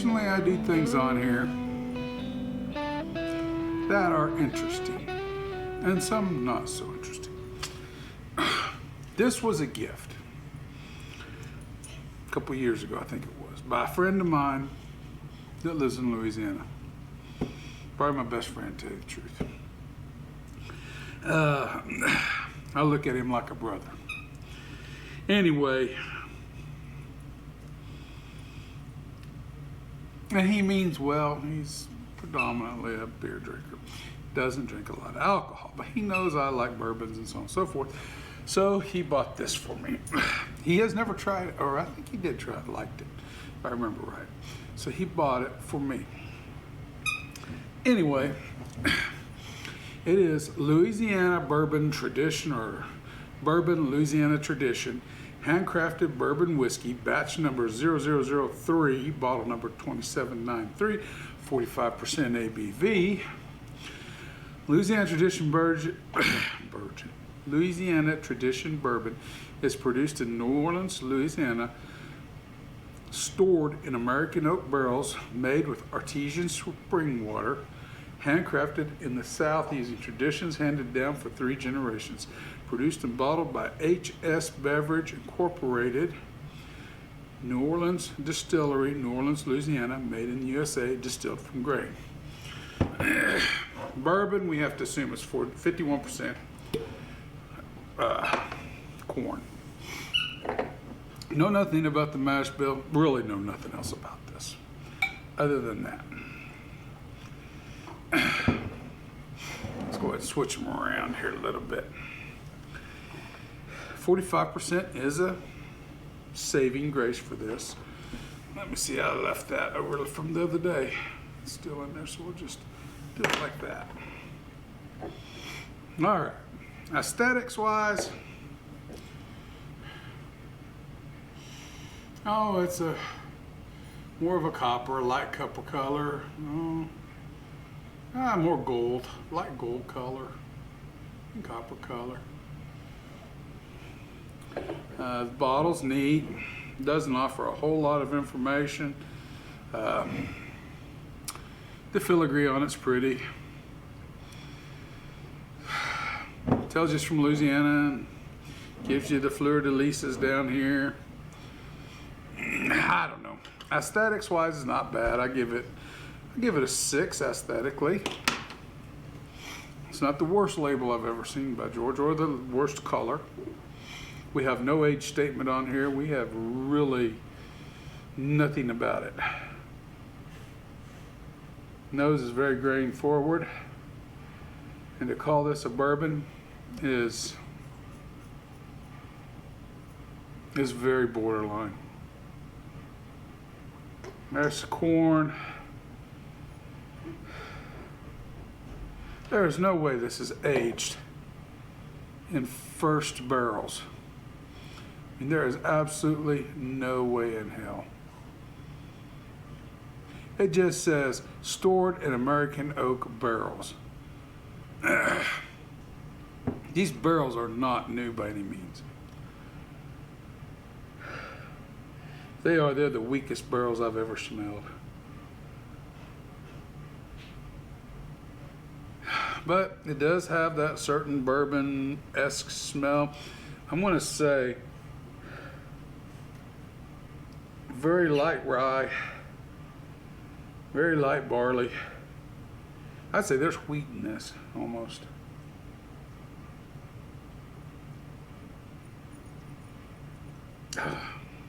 occasionally I do things on here that are interesting and some not so interesting. This was a gift a couple years ago, I think it was, by a friend of mine that lives in Louisiana. Probably my best friend, to tell you the truth. I look at him like a brother. Anyway, and he means well. He's predominantly a beer drinker. Doesn't drink a lot of alcohol, but he knows I like bourbons and so on and so forth. So he bought this for me. He has never tried it, or I think he did try it, liked it, if I remember right. So he bought it for me. Anyway, it is Louisiana Bourbon Tradition, or Bourbon Louisiana Tradition, handcrafted bourbon whiskey, batch number 0003, bottle number 2793, 45% ABV. Louisiana Tradition Louisiana Tradition Bourbon is produced in New Orleans, Louisiana, stored in American oak barrels, made with artesian spring water, handcrafted in the South using traditions handed down for 3 generations. Produced and bottled by H.S. Beverage Incorporated, New Orleans Distillery, New Orleans, Louisiana, made in the USA, distilled from grain. Bourbon, we have to assume, is 51% corn. Know nothing about the mash bill, really know nothing else about this other than that. Let's go ahead and switch them around here a little bit. 45% is a saving grace for this. Let me see, I left that over from the other day. It's still in there, so we'll just do it like that. All right, aesthetics wise, oh, it's a more of a copper, light copper color. More gold, light gold color, and copper color. The bottle's neat, doesn't offer a whole lot of information. The filigree on it's pretty. Tells you it's from Louisiana, and gives you the fleur-de-lises down here. I don't know. Aesthetics wise, it's not bad. I give it a 6 aesthetically. It's not the worst label I've ever seen by George, or the worst color. We have no age statement on here. We have really nothing about it. Nose is very grain forward, and to call this a bourbon is very borderline. There's the corn. There is no way this is aged in first barrels. I mean, there is absolutely no way in hell. It just says stored in American oak barrels. These barrels are not new by any means. They're the weakest barrels I've ever smelled. But it does have that certain bourbon-esque smell. I'm gonna say very light rye, very light barley. I'd say there's wheat in this, almost.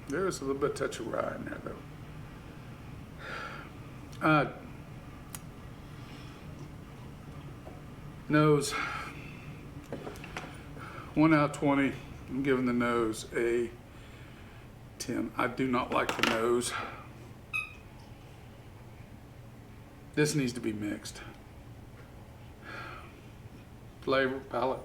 There's a little bit of touch of rye in there, though. Nose, 1 out of 20. I'm giving the nose a 10. I do not like the nose. This needs to be mixed. Flavor, palate.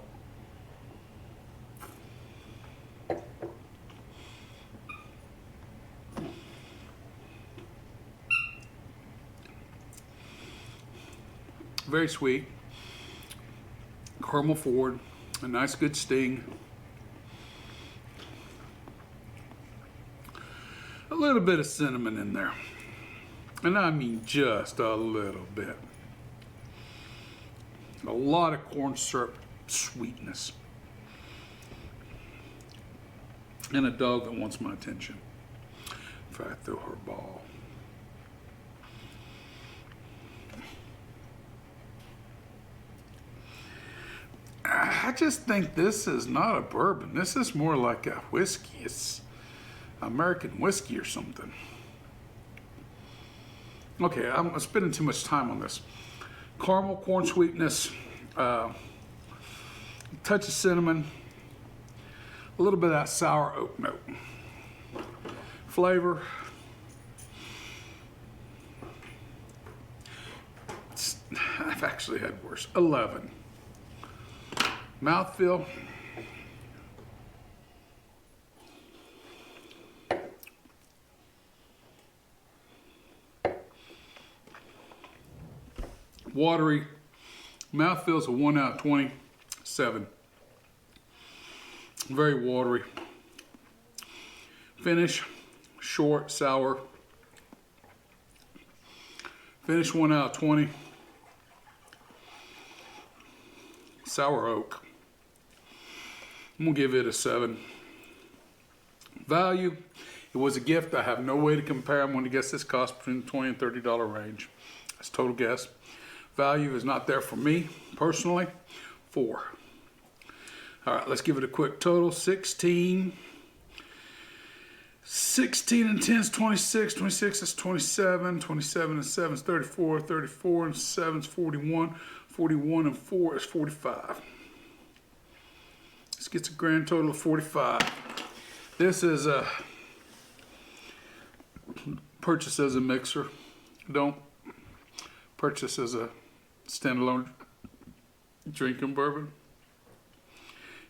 Very sweet. Caramel forward, a nice good sting. A little bit of cinnamon in there. And I mean just a little bit. A lot of corn syrup sweetness. And a dog that wants my attention. If I throw her a ball. I just think this is not a bourbon. This is more like a whiskey. It's American whiskey or something. Okay, I'm spending too much time on this. Caramel, corn sweetness, touch of cinnamon, a little bit of that sour oak note. Flavor. I've actually had worse. 11. Mouthfeel. Watery. Mouthfeel's a 1 out of 20. 7. Very watery. Finish. Short, sour. Finish 1 out of 20. Sour oak. I'm gonna give it a 7. Value. It was a gift. I have no way to compare. I'm going to guess this cost between the $20 and $30 range. That's a total guess. Value is not there for me personally. 4. All right, let's give it a quick total. 16. 16 and 10 is 26. 26 is 27. 27 and 7 is 34. 34 and 7 is 41. 41 and 4 is 45. This gets a grand total of 45. This is a purchase as a mixer. Don't purchase as a standalone drinking bourbon.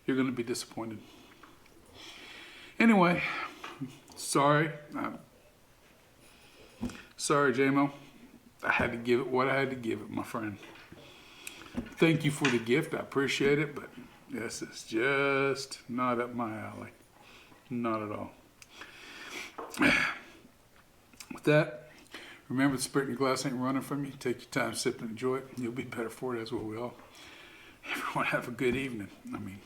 You're going to be disappointed. Anyway, sorry. Sorry, JMO. I had to give it what I had to give it, my friend. Thank you for the gift. I appreciate it, but this is just not up my alley. Not at all. With that, remember the spirit in your glass ain't running from you. Take your time, sip and enjoy it. You'll be better for it, as will we all. Everyone have a good evening. I mean,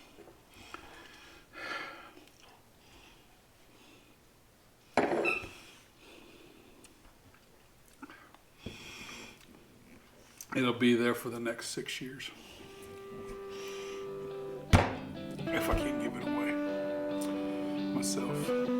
it'll be there for the next 6 years. If I can't give it away myself.